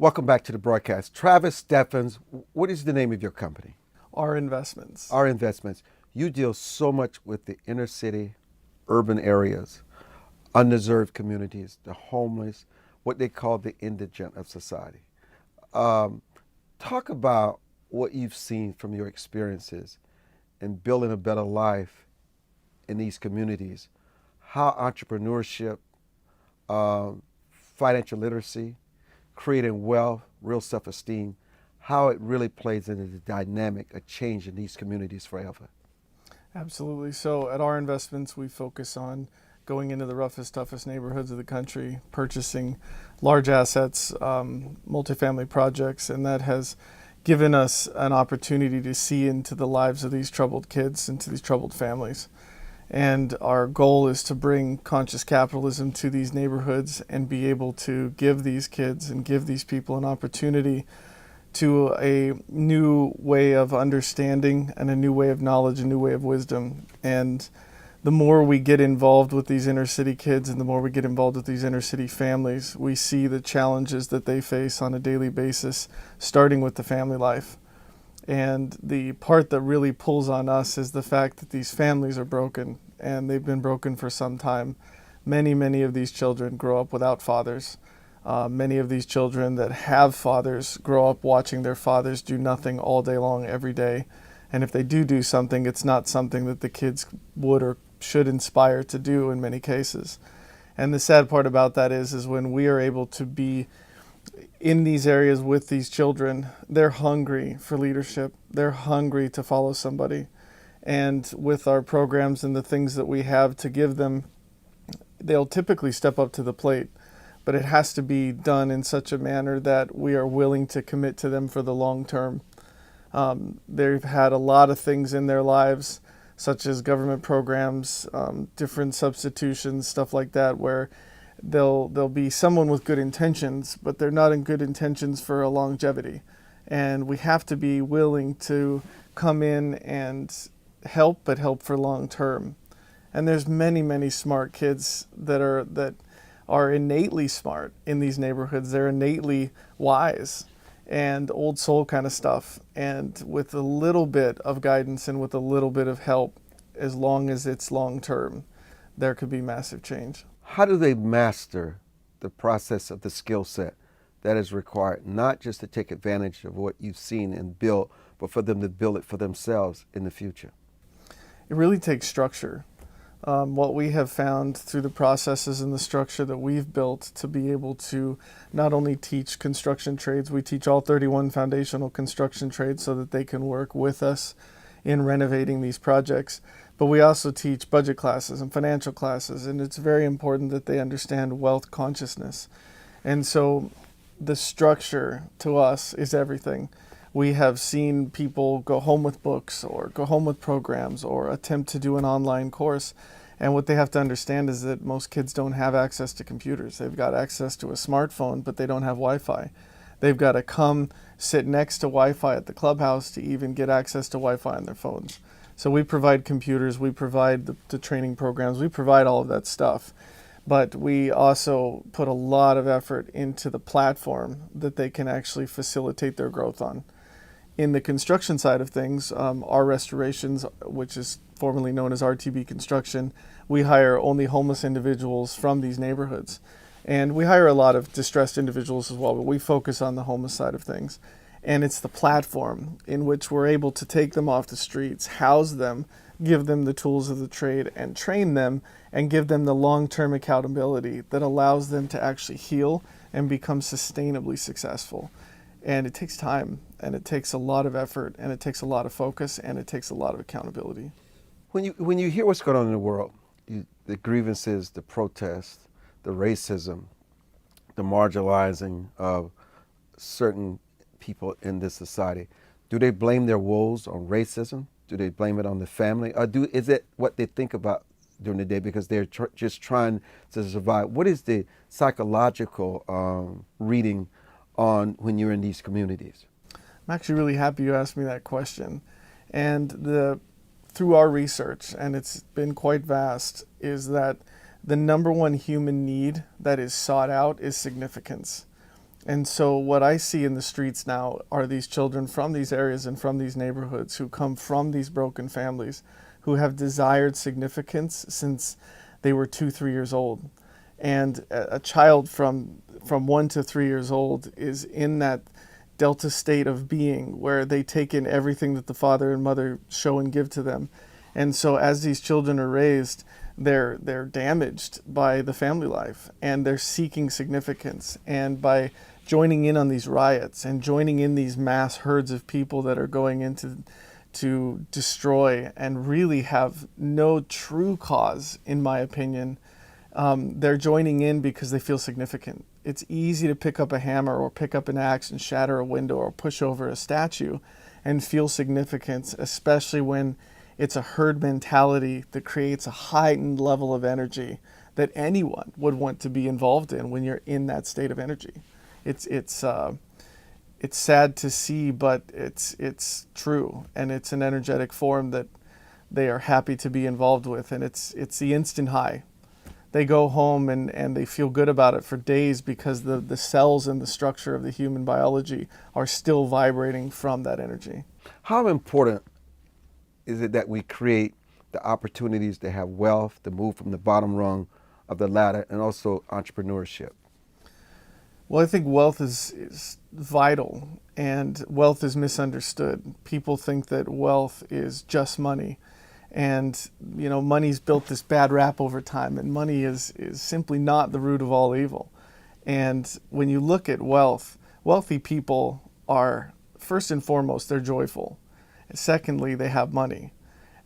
Welcome back to the broadcast. Travis Steffens, what is the name of your company? Our investments. Our Investments. You deal so much with the inner city, urban areas, undeserved communities, the homeless, what they call the indigent of society. Um, Talk about what you've seen from your experiences in building a better life in these communities, how entrepreneurship, financial literacy, creating wealth, real self-esteem, how it really plays into the dynamic of change in these communities forever. Absolutely. So at our investments, we focus on going into the roughest, toughest neighborhoods of the country, purchasing large assets, multifamily projects, and that has given us an opportunity to see into the lives of these troubled kids, into these troubled families. And our goal is to bring conscious capitalism to these neighborhoods and be able to give these kids and give these people an opportunity to a new way of understanding and a new way of knowledge, a new way of wisdom. And the more we get involved with these inner city kids and the more we get involved with these inner city families, we see the challenges that they face on a daily basis, starting with the family life. And the part that really pulls on us is the fact that these families are broken, and they've been broken for some time. Many of these children grow up without fathers. Many of these children that have fathers grow up watching their fathers do nothing all day long, every day. And if they do something, it's not something that the kids would or should inspire to do in many cases. And the sad part about that is when we are able to be in these areas with these children, they're hungry for leadership. They're hungry to follow somebody. And with our programs and the things that we have to give them, they'll typically step up to the plate. But it has to be done in such a manner that we are willing to commit to them for the long term. They've had a lot of things in their lives, such as government programs, different substitutions, stuff like that, where they'll be someone with good intentions, but they're not in good intentions for a longevity. And we have to be willing to come in and help, but help for long term. And there's many smart kids that are innately smart in these neighborhoods. They're innately wise and old soul kind of stuff. And with a little bit of guidance and with a little bit of help, as long as it's long term, there could be massive change. How do they master the process of the skill set that is required, not just to take advantage of what you've seen and built, but for them to build it for themselves in the future? It really takes structure. What we have found through the processes and the structure that we've built to be able to not only teach construction trades, we teach all 31 foundational construction trades so that they can work with us in renovating these projects. But we also teach budget classes and financial classes, and it's very important that they understand wealth consciousness. And so the structure to us is everything. We have seen people go home with books or go home with programs or attempt to do an online course. And what they have to understand is that most kids don't have access to computers. They've got access to a smartphone, but they don't have Wi-Fi. They've got to come sit next to Wi-Fi at the clubhouse to even get access to Wi-Fi on their phones. So we provide computers, we provide the training programs, we provide all of that stuff. But we also put a lot of effort into the platform that they can actually facilitate their growth on. In the construction side of things, our restorations, which is formerly known as RTB Construction, we hire only homeless individuals from these neighborhoods. And we hire a lot of distressed individuals as well, but we focus on the homeless side of things. And it's the platform in which we're able to take them off the streets, house them, give them the tools of the trade, and train them, and give them the long-term accountability that allows them to actually heal and become sustainably successful. And it takes time, and it takes a lot of effort, and it takes a lot of focus, and it takes a lot of accountability. When you hear what's going on in the world, the grievances, the protests, the racism, the marginalizing of certain people in this society, do they blame their woes on racism? Do they blame it on the family? Or is it what they think about during the day because they're just trying to survive? What is the psychological reading on when you're in these communities? I'm actually really happy you asked me that question. And through our research, and it's been quite vast, is that the number one human need that is sought out is significance. And so what I see in the streets now are these children from these areas and from these neighborhoods who come from these broken families, who have desired significance since they were 2, 3 years old. And a child from 1 to 3 years old is in that delta state of being where they take in everything that the father and mother show and give to them. And so as these children are raised, they're damaged by the family life, and they're seeking significance. And by joining in on these riots and joining in these mass herds of people that are going into to destroy and really have no true cause, in my opinion, they're joining in because they feel significant. It's easy to pick up a hammer or pick up an axe and shatter a window or push over a statue and feel significance, especially when it's a herd mentality that creates a heightened level of energy that anyone would want to be involved in when you're in that state of energy. It's sad to see, but it's true, and it's an energetic form that they are happy to be involved with, and it's the instant high. They go home and they feel good about it for days because the cells and the structure of the human biology are still vibrating from that energy. How important is it that we create the opportunities to have wealth, to move from the bottom rung of the ladder, and also entrepreneurship? Well, I think wealth is vital, and wealth is misunderstood. People think that wealth is just money. And, money's built this bad rap over time, and money is simply not the root of all evil. And when you look at wealth, wealthy people are, first and foremost, they're joyful. Secondly, they have money,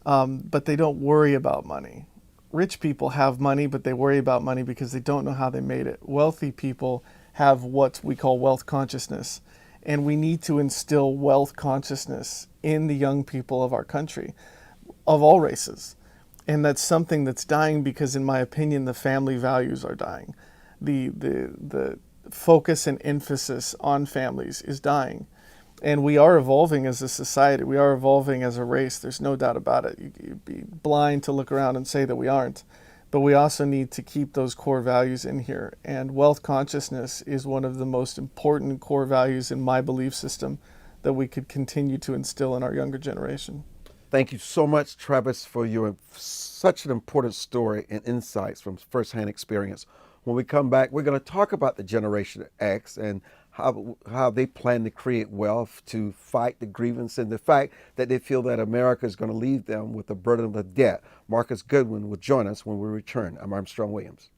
but they don't worry about money. Rich people have money, but they worry about money because they don't know how they made it. Wealthy people have what we call wealth consciousness, and we need to instill wealth consciousness in the young people of our country, of all races. And that's something that's dying because, in my opinion, the family values are dying. The focus and emphasis on families is dying. And we are evolving as a society. We are evolving as a race. There's no doubt about it. You'd be blind to look around and say that we aren't. But we also need to keep those core values in here. And wealth consciousness is one of the most important core values in my belief system that we could continue to instill in our younger generation. Thank you so much, Travis, for your such an important story and insights from firsthand experience. When we come back, we're going to talk about the Generation X and how they plan to create wealth to fight the grievance and the fact that they feel that America is going to leave them with the burden of debt. Marcus Goodwin will join us when we return. I'm Armstrong Williams.